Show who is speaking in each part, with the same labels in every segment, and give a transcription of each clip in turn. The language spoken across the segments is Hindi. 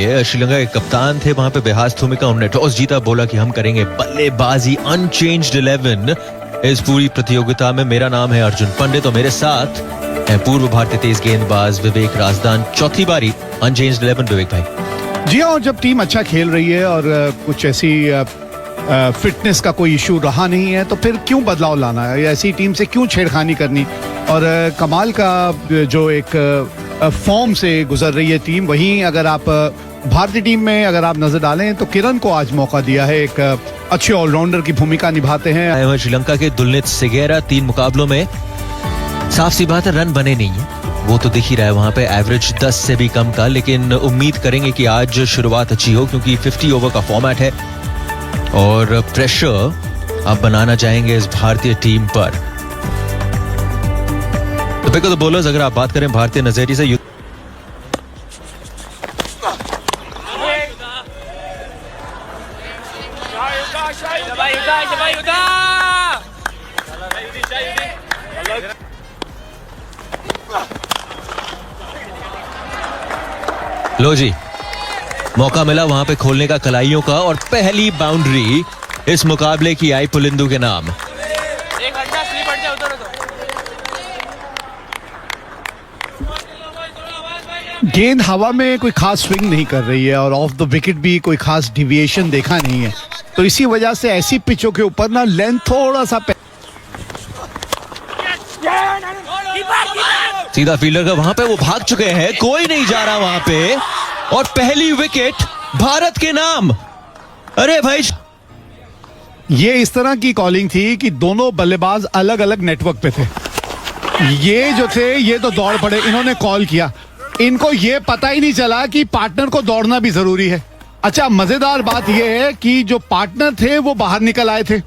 Speaker 1: है। श्रीलंका के कप्तान थे वहां पे बेहास थुमिका, उन्होंने टॉस जीता, बोला कि हम करेंगे बल्लेबाजी, अनचेंज्ड 11 इस पूरी प्रतियोगिता में। मेरा नाम है अर्जुन पंडित और मेरे साथ है पूर्व भारतीय तेज गेंदबाज विवेक राजदान। चौथी बारी अनचेंज्ड 11 विवेक भाई।
Speaker 2: जी हाँ, जब टीम अच्छा खेल रही है और कुछ ऐसी फिटनेस का कोई इशू रहा नहीं है तो फिर क्यों बदलाव लाना है, ऐसी टीम से क्यों छेड़खानी करनी। और कमाल का जो एक फॉर्म से गुजर रही है टीम, वहीं अगर आप भारतीय टीम में अगर आप नजर डालें तो किरण को आज मौका दिया है, एक अच्छे ऑलराउंडर की भूमिका निभाते हैं।
Speaker 1: श्रीलंका के दुलनित सेगेरा 3 मुकाबलों में साफ सी बात है रन बने नहीं है, वो तो दिख ही रहा है वहां पे, एवरेज 10 से भी कम का। लेकिन उम्मीद करेंगे कि आज शुरुआत अच्छी हो क्योंकि 50 ओवर का फॉर्मेट है और प्रेशर आप बनाना चाहेंगे इस भारतीय टीम पर। तो देखो तो बॉलर्स, अगर आप बात करें भारतीय नजरिए से, लो जी मौका मिला वहां पे खोलने का कलाइयों का और पहली बाउंड्री इस मुकाबले की आई पुलिंदू के नाम।
Speaker 2: गेंद हवा में कोई खास स्विंग नहीं कर रही है और ऑफ द विकेट भी कोई खास डिविएशन देखा नहीं है, तो इसी वजह से ऐसी पिचों के ऊपर ना लेंथ थोड़ा सा
Speaker 1: सीधा फील्डर का वहां पे, वो भाग चुके हैं, कोई नहीं जा रहा वहां पे और पहली विकेट भारत के नाम। अरे भाई,
Speaker 2: ये इस तरह की कॉलिंग थी कि दोनों बल्लेबाज अलग अलग नेटवर्क पे थे। ये जो थे ये तो दौड़ पड़े, इन्होंने कॉल किया, इनको ये पता ही नहीं चला कि पार्टनर को दौड़ना भी जरूरी है। अच्छा, मजेदार बात यह है कि जो पार्टनर थे वो बाहर निकल आए थे,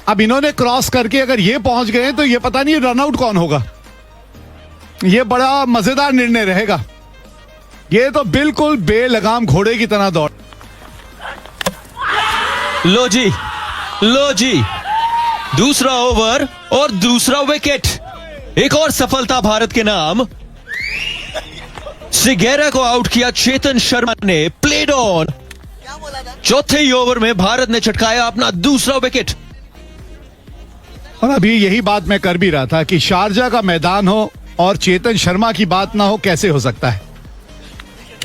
Speaker 2: अब इन्होंने क्रॉस करके अगर ये पहुंच गए तो ये पता नहीं रन आउट कौन होगा। ये बड़ा मजेदार निर्णय रहेगा। ये तो बिल्कुल बेलगाम घोड़े की तरह दौड़।
Speaker 1: लो जी दूसरा ओवर और दूसरा विकेट, एक और सफलता भारत के नाम। सेगेरा को आउट किया चेतन शर्मा ने, प्लेड ऑन। चौथे ही ओवर में भारत ने चटकाया अपना दूसरा विकेट।
Speaker 2: और अभी यही बात मैं कर भी रहा था कि शारजा का मैदान हो और चेतन शर्मा की बात ना हो, कैसे हो सकता है।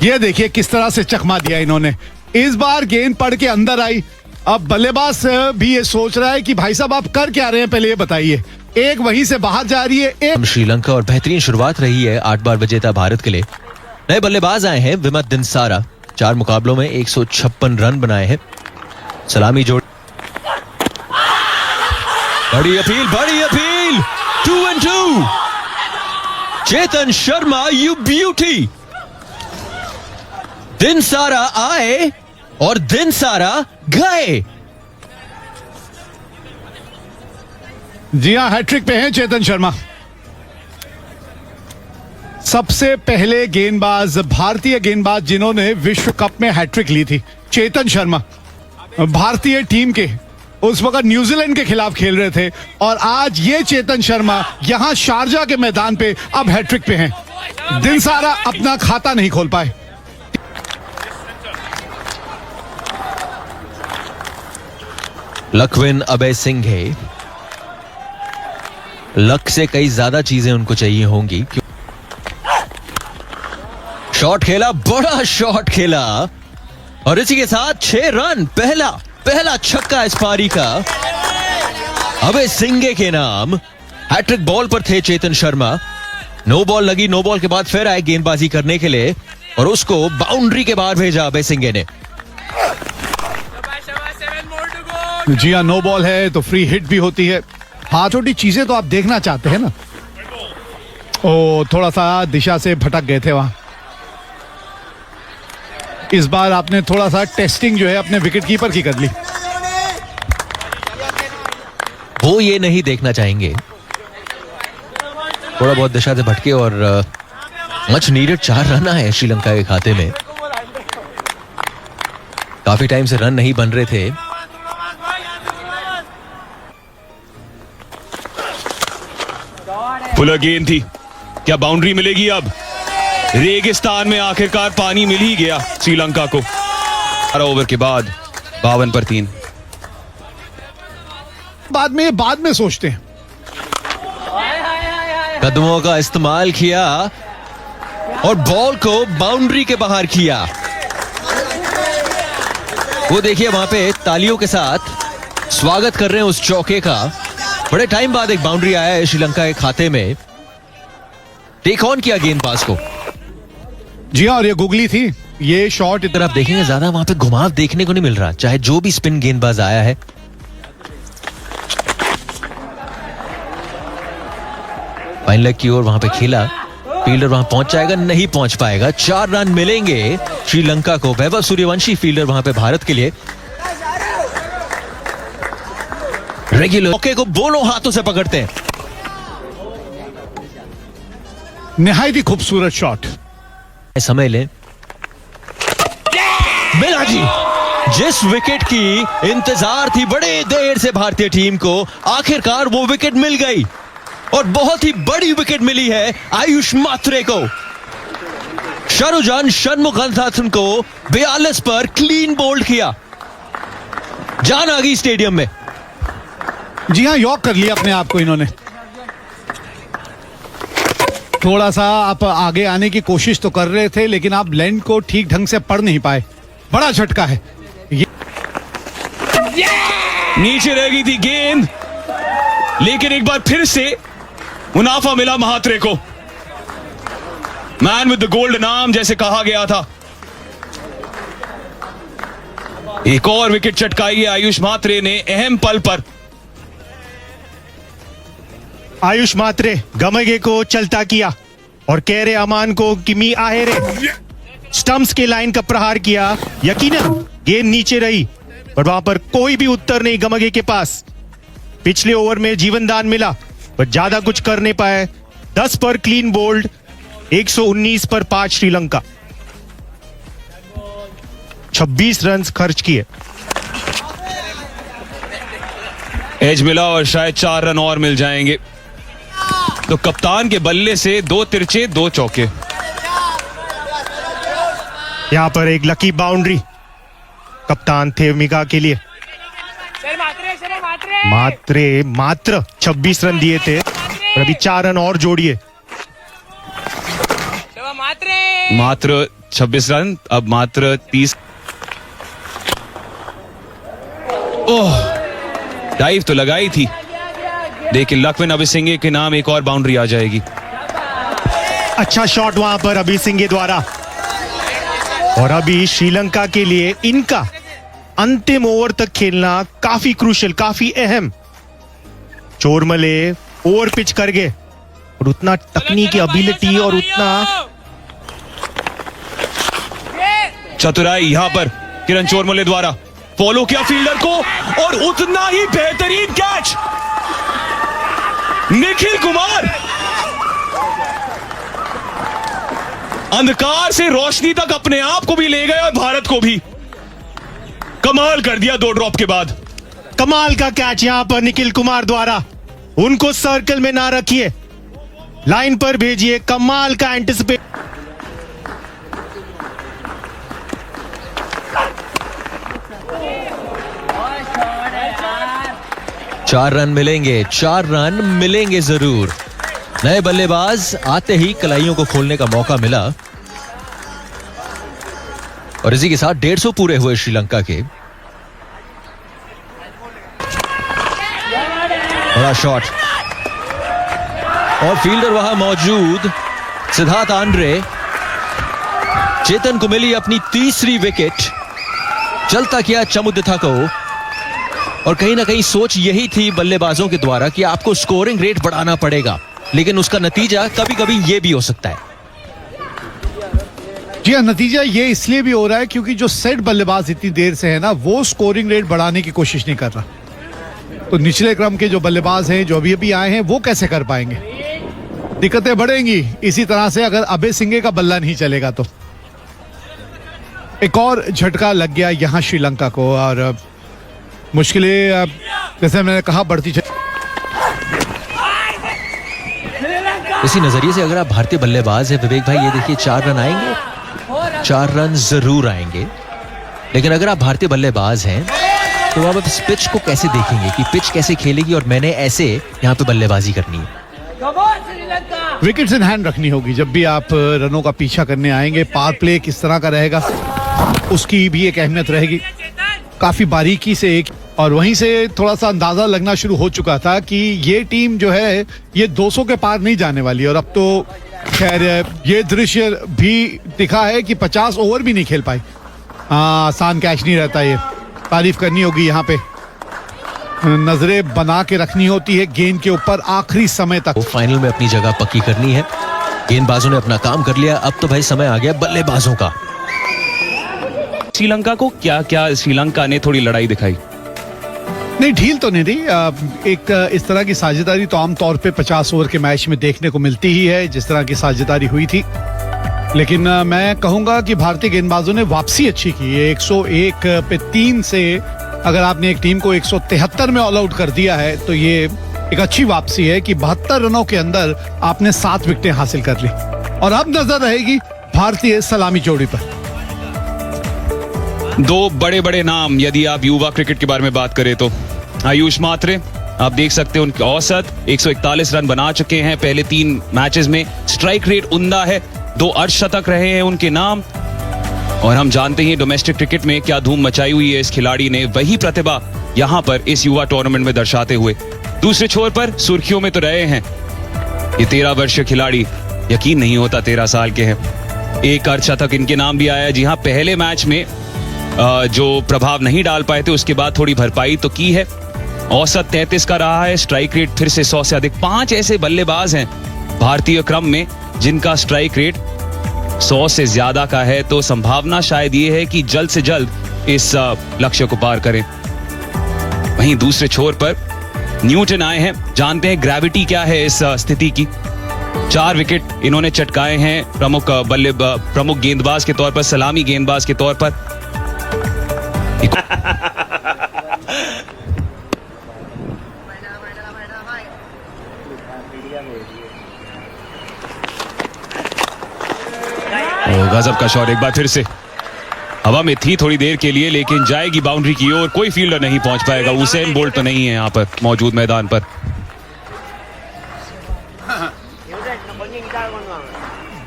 Speaker 2: ये देखिए किस तरह से चकमा दिया इन्होंने। इस बार गेंद पड़ के अंदर आई, अब बल्लेबाज भी ये सोच रहा है कि भाई साहब आप कर क्या रहे हैं, पहले ये बताइए। एक वहीं से बाहर जा रही है, एक
Speaker 1: श्रीलंका और बेहतरीन शुरुआत रही है 8 बार विजेता भारत के लिए। नए बल्लेबाज आए हैं विमत दिनसारा, 4 मुकाबलों में 156 रन बनाए हैं। सलामी जोड़, बड़ी appeal 2 and 2। Chetan Sharma, you beauty. दिनसारा आए और दिनसारा गए।
Speaker 2: जी हाँ, हैट्रिक पे हैं चेतन शर्मा। सबसे पहले गेंदबाज, भारतीय गेंदबाज जिन्होंने विश्व कप में हैट्रिक ली थी, चेतन शर्मा भारतीय टीम के उस वक्त न्यूजीलैंड के खिलाफ खेल रहे थे और आज ये चेतन शर्मा यहां शारजा के मैदान पे अब हैट्रिक पे हैं। दिनसारा अपना खाता नहीं खोल पाए।
Speaker 1: लखविन अभय सिंह है, लक से कई ज्यादा चीजें उनको चाहिए होंगी। शॉट खेला, बड़ा शॉट खेला और इसी के साथ 6 रन, पहला छक्का इस पारी का अभय सिंह के नाम। हैट्रिक बॉल पर थे चेतन शर्मा। नो बॉल लगी, नो बॉल के बाद फिर आए गेंदबाजी करने के लिए और उसको बाउंड्री के बाहर भेजा अभय सिंह ने।
Speaker 2: जी हाँ, नो बॉल है तो फ्री हिट भी होती है। हाँ, छोटी चीजें तो आप देखना चाहते हैं ना। ओ, थोड़ा सा दिशा से भटक गए थे वहां। इस बार आपने थोड़ा सा टेस्टिंग जो है अपने विकेट कीपर की कर ली।
Speaker 1: वो ये नहीं देखना चाहेंगे, थोड़ा बहुत दिशा से भटके और मच नीडेड 4 रन आए श्रीलंका के खाते में। काफी टाइम से रन नहीं बन रहे थे।
Speaker 3: फुलर गेंद थी, क्या बाउंड्री मिलेगी अब? रेगिस्तान में आखिरकार पानी मिल ही गया श्रीलंका को। 12 ओवर के बाद 52 पर 3।
Speaker 2: बाद में सोचते हैं।
Speaker 1: कदमों का इस्तेमाल किया और बॉल को बाउंड्री के बाहर किया। वो देखिए वहां पे तालियों के साथ स्वागत कर रहे हैं उस चौके का। बड़े टाइम बाद एक बाउंड्री आया है श्रीलंका के खाते में। टेक ऑन किया गेंदबाज को।
Speaker 2: जी हाँ, और ये गुगली थी। ये शॉट
Speaker 1: इधर आप देखेंगे ज्यादा वहां पे घुमाव देखने को नहीं मिल रहा, चाहे जो भी स्पिन गेंदबाज आया है। फाइन लेग की ओर वहां पे खेला, फील्डर वहां पहुंच जाएगा, नहीं पहुंच पाएगा। 4 रन मिलेंगे श्रीलंका को। वैभव सूर्यवंशी फील्डर वहां पे भारत के लिए। रेगुलर मौके को दोनों हाथों से पकड़ते हैं।
Speaker 2: निहायत ही खूबसूरत शॉट।
Speaker 1: समय लें। मिला जी, जिस विकेट की इंतजार थी बड़े देर से भारतीय टीम को, आखिरकार वो विकेट मिल गई और बहुत ही बड़ी विकेट मिली है आयुष मात्रे को। शाहरुजान षणमुगनाथन को 42 पर क्लीन बोल्ड किया। जान आ गई स्टेडियम में।
Speaker 2: जी हाँ, यॉक कर लिया अपने आप को इन्होंने। थोड़ा सा आप आगे आने की कोशिश तो कर रहे थे, लेकिन आप लैंड को ठीक ढंग से पढ़ नहीं पाए। बड़ा झटका है ये।
Speaker 3: नीचे रह गई थी गेंद, लेकिन एक बार फिर से मुनाफा मिला महात्रे को। Man with the golden arm जैसे कहा गया था। एक और विकेट चटकाई है आयुष मात्रे ने अहम पल पर।
Speaker 4: आयुष मात्रे गमगे को चलता किया और कह रहे अमान को कि मी आहेरे। स्टंप्स के लाइन का प्रहार किया। यकीनन गेंद नीचे रही, पर वहां पर कोई भी उत्तर नहीं गमगे के पास। पिछले ओवर में जीवनदान मिला, पर ज्यादा कुछ कर नहीं पाए। 10 पर क्लीन बोल्ड, 119 पर 5 श्रीलंका। 26 रन खर्च किए।
Speaker 3: एज मिला और शायद 4 रन और मिल जाएंगे। तो कप्तान के बल्ले से 2 तिरछे 2 चौके।
Speaker 4: यहां पर एक लकी बाउंड्री कप्तान थेवमिका के लिए। मात्र 26 रन दिए थे और अभी 4 रन और जोड़िए।
Speaker 3: मात्र 26 रन, अब मात्र 30। ओह, डाइव तो लगाई थी, लेकिन लक्ष्मण अभिसिंघे के नाम एक और बाउंड्री आ जाएगी।
Speaker 4: अच्छा शॉट वहां पर अभिसिंघे द्वारा। और अभी श्रीलंका के लिए इनका अंतिम ओवर तक खेलना काफी क्रूशियल, काफी अहम। चोरमले ओवर पिच कर गए और उतना तकनीकी एबिलिटी और उतना
Speaker 3: चतुराई यहां पर किरण चोरमले द्वारा फॉलो किया फील्डर को और उतना ही बेहतरीन कैच। निखिल कुमार अंधकार से रोशनी तक अपने आप को भी ले गए और भारत को भी। कमाल कर दिया 2 ड्रॉप के बाद।
Speaker 4: कमाल का कैच यहां पर निखिल कुमार द्वारा। उनको सर्कल में ना रखिए, लाइन पर भेजिए। कमाल का एंटिसिपेट।
Speaker 1: चार रन मिलेंगे, 4 रन मिलेंगे जरूर। नए बल्लेबाज आते ही कलाइयों को खोलने का मौका मिला और इसी के साथ 150 पूरे हुए श्रीलंका के। बड़ा शॉट और फील्डर वहां मौजूद सिद्धार्थ आंद्रे। चेतन को मिली अपनी तीसरी विकेट। चलता किया चमुदिथा को और कहीं ना कहीं सोच यही थी बल्लेबाजों के द्वारा कि आपको स्कोरिंग रेट बढ़ाना पड़ेगा, लेकिन उसका नतीजा कभी कभी यह भी हो सकता है।
Speaker 2: जी हाँ, नतीजा ये इसलिए भी हो रहा है क्योंकि जो सेट बल्लेबाज इतनी देर से है ना, वो स्कोरिंग रेट बढ़ाने की कोशिश नहीं कर रहा। तो निचले क्रम के जो बल्लेबाज हैं, जो अभी अभी आए हैं, वो कैसे कर पाएंगे? दिक्कतें बढ़ेंगी इसी तरह से अगर अभिसिंघे का बल्ला नहीं चलेगा तो। एक और झटका लग गया यहां श्रीलंका को और जैसे मैंने कहा बढ़ती।
Speaker 1: इस इसी नजरिए से अगर आप भारतीय बल्लेबाज है विवेक भाई, ये देखिए 4 रन आएंगे, 4 रन जरूर आएंगे। लेकिन अगर आप भारतीय बल्लेबाज हैं तो आप इस पिच को कैसे देखेंगे कि पिच कैसे खेलेगी और मैंने ऐसे यहाँ पे बल्लेबाजी करनी है।
Speaker 2: विकेट्स इन हैंड रखनी होगी जब भी आप रनों का पीछा करने आएंगे। पावर प्ले किस तरह का रहेगा उसकी भी एक अहमियत रहेगी। काफी बारीकी से एक, और वहीं से थोड़ा सा अंदाजा लगना शुरू हो चुका था कि ये टीम जो है ये 200 के पार नहीं जाने वाली। और अब तो खैर ये दृश्य भी दिखा है कि 50 ओवर भी नहीं खेल पाई। आसान कैच नहीं रहता, ये तारीफ करनी होगी। यहाँ पे नजरें बना के रखनी होती है गेंद के ऊपर आखिरी समय तक।
Speaker 1: वो फाइनल में अपनी जगह पक्की करनी है। गेंदबाजों ने अपना काम कर लिया, अब तो भाई समय आ गया बल्लेबाजों का।
Speaker 3: श्रीलंका को क्या श्रीलंका ने थोड़ी लड़ाई दिखाई?
Speaker 2: नहीं, ढील तो नहीं दी। एक इस तरह की साझेदारी तो आमतौर पे 50 ओवर के मैच में देखने को मिलती ही है, जिस तरह की साझेदारी हुई थी। लेकिन मैं कहूंगा कि भारतीय गेंदबाजों ने वापसी अच्छी की है। 101 पे 3 से अगर आपने एक टीम को 173 में ऑल आउट कर दिया है तो ये एक अच्छी वापसी है कि 72 रनों के अंदर आपने 7 विकेटें हासिल कर ली। और अब नजर रहेगी भारतीय सलामी जोड़ी पर।
Speaker 3: 2 बड़े बड़े नाम यदि आप युवा क्रिकेट के बारे में बात करें तो आयुष मात्रे, आप देख सकते हैं उनकी औसत 141 रन बना चुके हैं पहले 3 मैचेस में। स्ट्राइक रेट उम्दा है, 2 अर्धशतक रहे हैं उनके नाम। और हम जानते हैं डोमेस्टिक क्रिकेट में क्या धूम मचाई हुई है इस खिलाड़ी ने, वही प्रतिभा यहां पर इस युवा टूर्नामेंट में दर्शाते हुए दूसरे छोर पर सुर्खियों में तो रहे हैं। ये 13 वर्षीय खिलाड़ी, यकीन नहीं होता 13 साल के हैं। 1 अर्धशतक इनके नाम भी आया। जी हाँ, पहले मैच में जो प्रभाव नहीं डाल पाए थे उसके बाद थोड़ी भरपाई तो की है। औसत 33 का रहा है, स्ट्राइक रेट फिर से 100 से अधिक। 5 ऐसे बल्लेबाज हैं भारतीय क्रम में जिनका स्ट्राइक रेट 100 से ज्यादा का है, तो संभावना शायद ये है कि जल्द से जल्द इस लक्ष्य को पार करें। वहीं दूसरे छोर पर न्यूटन आए हैं, जानते हैं ग्रेविटी क्या है इस स्थिति की। 4 विकेट इन्होंने चटकाए हैं प्रमुख गेंदबाज के तौर पर, सलामी गेंदबाज के तौर पर। गजब का शॉट, एक बार फिर से हवा में थी थोड़ी देर के लिए, लेकिन जाएगी बाउंड्री की ओर। कोई फील्डर नहीं पहुंच पाएगा। उसेन बोल्ट तो नहीं है यहां पर मौजूद मैदान पर।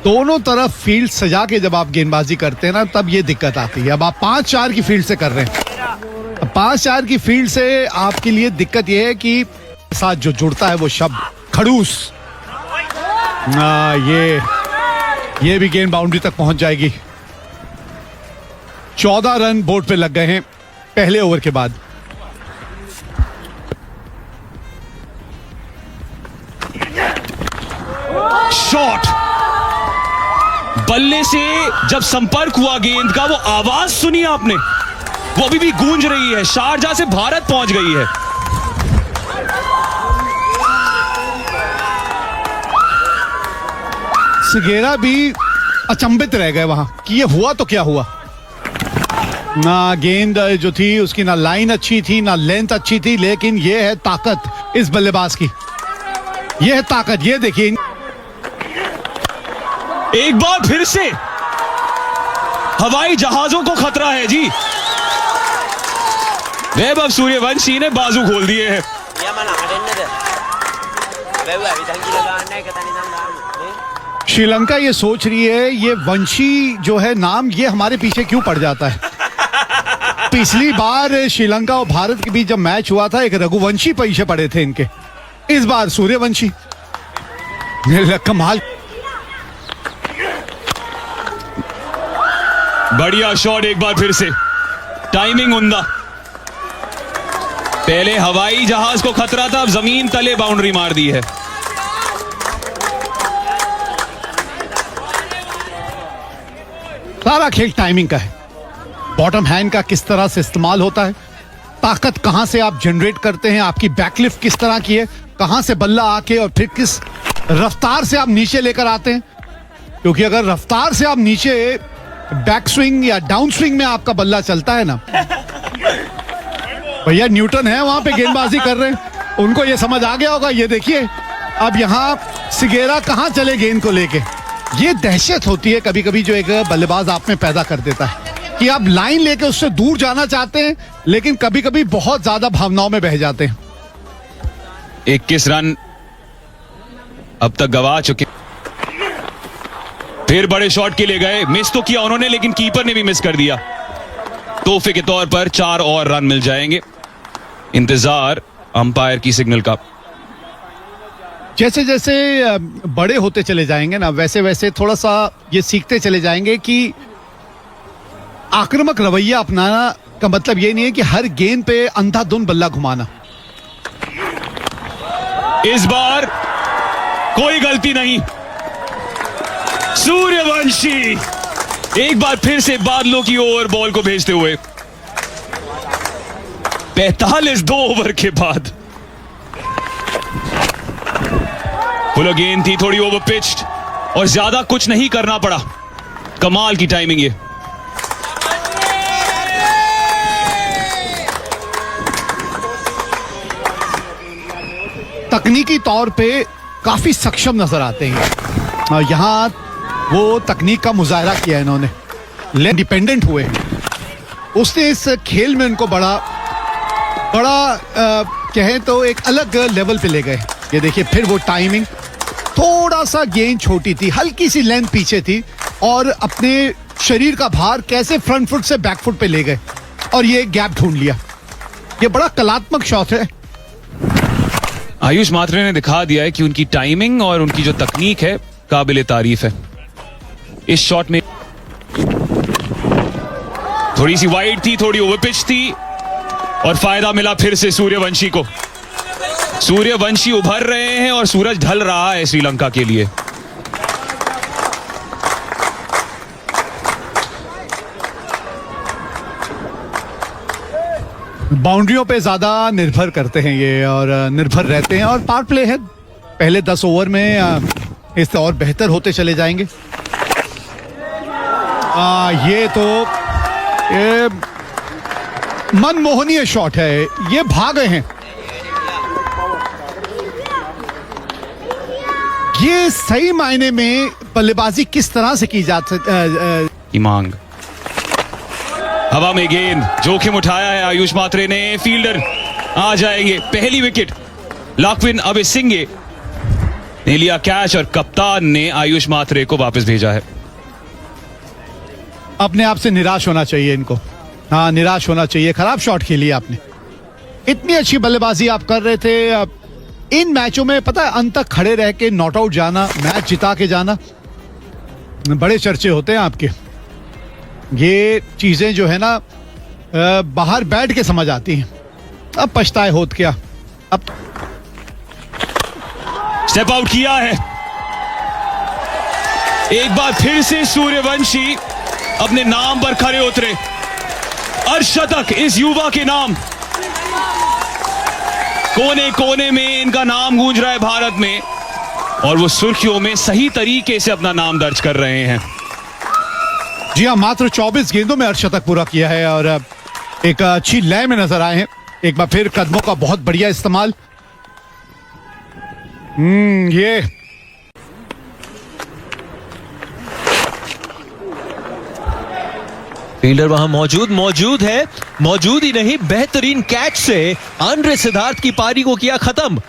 Speaker 2: दोनों तरफ फील्ड सजा के जब आप गेंदबाजी करते हैं ना, तब ये दिक्कत आती है। अब आप 5-4 की फील्ड से कर रहे हैं। 5-4 की फील्ड से आपके लिए दिक्कत यह है कि साथ जो जुड़ता है वो शब्द खड़ूस। ये भी गेंद बाउंड्री तक पहुंच जाएगी। 14 रन बोर्ड पे लग गए हैं पहले ओवर के बाद।
Speaker 3: शॉट, बल्ले से जब संपर्क हुआ गेंद का, वो आवाज सुनी आपने, वो अभी भी गूंज रही है। शारजाह से भारत पहुंच गई है।
Speaker 2: सगेरा भी अचंभित रह गए वहां कि ये हुआ तो क्या हुआ। ना गेंद जो थी उसकी ना लाइन अच्छी थी ना लेंथ अच्छी थी, लेकिन ये है ताकत इस बल्लेबाज की, ये है ताकत। ये देखिए,
Speaker 3: एक बार फिर से हवाई जहाजों को खतरा है जी। वैभव सूर्यवंशी ने बाजू खोल दिए हैं।
Speaker 2: श्रीलंका ये सोच रही है ये वंशी जो है नाम, ये हमारे पीछे क्यों पड़ जाता है। पिछली बार श्रीलंका और भारत के बीच जब मैच हुआ था, एक रघुवंशी पीछे पड़े थे इनके। इस बार सूर्यवंशी। कमाल,
Speaker 3: बढ़िया शॉट, एक बार फिर से टाइमिंग उम्दा। पहले हवाई जहाज को खतरा था, अब जमीन तले बाउंड्री मार दी है।
Speaker 2: सारा खेल टाइमिंग का है। बॉटम हैंड का किस तरह से इस्तेमाल होता है, ताकत कहां से आप जनरेट करते हैं, आपकी बैकलिफ्ट किस तरह की है, कहां से बल्ला आके और फिर किस रफ्तार से आप नीचे लेकर आते हैं। क्योंकि अगर रफ्तार से आप नीचे बैक स्विंग या डाउन स्विंग में आपका बल्ला चलता है ना, भैया न्यूटन है वहां पे गेंदबाजी कर रहे हैं, उनको ये समझ आ गया होगा। ये देखिए अब यहां सिगेरा कहां चले गेंद को लेके। ये दहशत होती है कभी कभी जो एक बल्लेबाज आप में पैदा कर देता है कि आप लाइन लेके उससे दूर जाना चाहते हैं, लेकिन कभी कभी बहुत ज्यादा भावनाओं में बह जाते हैं।
Speaker 3: 21 रन अब तक गवा चुके। फिर बड़े शॉट के लिए गए, मिस तो किया उन्होंने, लेकिन कीपर ने भी मिस कर दिया। तोहफे के तौर पर 4 और रन मिल जाएंगे। इंतजार अंपायर की सिग्नल का।
Speaker 2: जैसे जैसे बड़े होते चले जाएंगे ना, वैसे वैसे थोड़ा सा ये सीखते चले जाएंगे कि आक्रामक रवैया अपनाना का मतलब ये नहीं है कि हर गेंद पे अंधाधुंध बल्ला घुमाना।
Speaker 3: इस बार कोई गलती नहीं। सूर्यवंशी एक बार फिर से बादलों की ओर बॉल को भेजते हुए 45 2 ओवर के बाद। फुल गेंद थी, थोड़ी ओवर पिच्ड और ज्यादा कुछ नहीं करना पड़ा। कमाल की टाइमिंग ये।
Speaker 2: तकनीकी तौर पे काफी सक्षम नजर आते हैं और यहाँ वो तकनीक का मुजाहरा किया इन्होंने, इंडिपेंडेंट हुए। उसने इस खेल में उनको बड़ा कहें तो एक अलग लेवल पे ले गए। ये देखिए फिर वो टाइमिंग, थोड़ा सा गेंद छोटी थी, हल्की सी लेंथ पीछे थी और अपने शरीर का भार कैसे फ्रंट फुट से बैक फुट पे ले गए और ये गैप ढूंढ लिया। ये बड़ा कलात्मक शॉट है।
Speaker 3: आयुष मात्रे ने दिखा दिया है कि उनकी टाइमिंग और उनकी जो तकनीक है काबिले तारीफ है। इस शॉट में थोड़ी सी वाइड थी, थोड़ी ओवर पिच थी और फायदा मिला फिर से सूर्यवंशी को। सूर्यवंशी उभर रहे हैं और सूरज ढल रहा है श्रीलंका के लिए।
Speaker 2: बाउंड्रियों पे ज्यादा निर्भर करते हैं ये और निर्भर रहते हैं और पावर प्ले है। पहले 10 ओवर में इससे और बेहतर होते चले जाएंगे। ये तो ये मनमोहनीय शॉट है। ये भाग गए हैं। ये सही मायने में बल्लेबाजी किस तरह से की जा
Speaker 3: की मांग। हवा में गेंद, जोखिम उठाया है आयुष मात्रे ने। फील्डर आ जाएंगे। पहली विकेट लाक्विन अबेसिंगे ने लिया कैच और कप्तान ने आयुष मात्रे को वापस भेजा है।
Speaker 2: अपने आप से निराश होना चाहिए इनको। हाँ, निराश होना चाहिए। खराब शॉट खेली आपने। इतनी अच्छी बल्लेबाजी आप कर रहे थे। इन मैचों में पता है अंत तक खड़े रह के नॉट आउट जाना, मैच जिता के जाना, बड़े चर्चे होते हैं आपके। ये चीजें जो है ना बाहर बैठ के समझ आती हैं। अब पछताए होत क्या। अब
Speaker 3: स्टेप आउट किया है। एक बार फिर से सूर्यवंशी अपने नाम पर खड़े उतरे। अर्धशतक इस युवा के नाम। कोने कोने में इनका नाम गूंज रहा है भारत में और वो सुर्खियों में सही तरीके से अपना नाम दर्ज कर रहे हैं।
Speaker 2: जी हाँ, मात्र 24 गेंदों में अर्धशतक पूरा किया है और एक अच्छी लय में नजर आए हैं। एक बार फिर कदमों का बहुत बढ़िया इस्तेमाल। ये
Speaker 1: फील्डर वहां मौजूद है। मौजूद ही नहीं, बेहतरीन कैच से आंद्रे सिद्धार्थ की पारी को किया खत्म।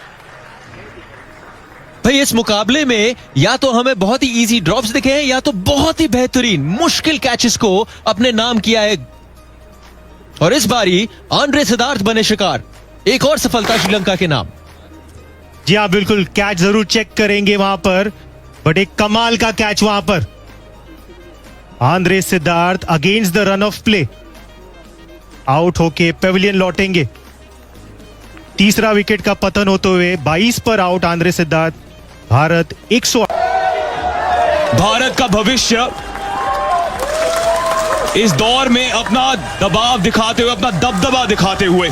Speaker 1: भाई इस मुकाबले में या तो हमें बहुत ही इजी ड्रॉप्स दिखे हैं या तो बहुत ही बेहतरीन मुश्किल कैचेस को अपने नाम किया है और इस बारी आंद्रे सिद्धार्थ बने शिकार। एक और सफलता श्रीलंका के नाम।
Speaker 4: जी हाँ, बिल्कुल कैच जरूर चेक करेंगे वहां पर, बट एक कमाल का कैच वहां पर। Andre Siddharth against the run of play out होके पेविलियन लौटेंगे। तीसरा विकेट का पतन होते हुए 22 पर आउट आंद्रे सिद्धार्थ। भारत 100।
Speaker 3: भारत का भविष्य इस दौर में अपना दबाव दिखाते हुए, अपना दबदबा दिखाते हुए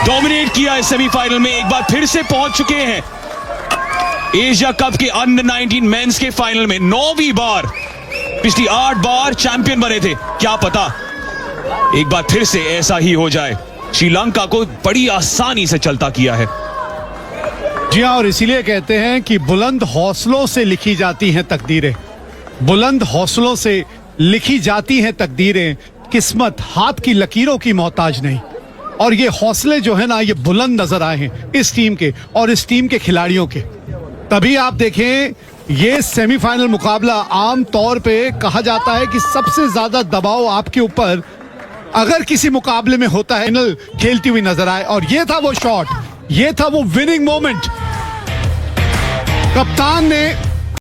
Speaker 3: डोमिनेट किया इस सेमीफाइनल में। एक बार फिर से पहुंच चुके हैं एशिया कप के अंडर 19 मेंस के फाइनल में। 9वीं बार, पिछली 8 बार चैंपियन बने थे। क्या पता एक बार फिर से ऐसा ही हो जाए। श्रीलंका को बड़ी आसानी से चलता किया है।
Speaker 2: जी हाँ, और इसीलिए कहते हैं कि बुलंद हौसलों से लिखी जाती हैं तकदीरें। बुलंद हौसलों से लिखी जाती हैं तकदीरें, किस्मत हाथ की लकीरों की मोहताज नहीं। और ये हौसले जो है ना, ये बुलंद नजर आए हैं इस टीम के और इस टीम के खिलाड़ियों के। तभी आप देखें, ये सेमीफाइनल मुकाबला आम तौर पे कहा जाता है कि सबसे ज्यादा दबाव आपके ऊपर अगर किसी मुकाबले में होता है, फाइनल खेलती हुई नजर आए। और ये था वो शॉट, ये था वो विनिंग मोमेंट। कप्तान ने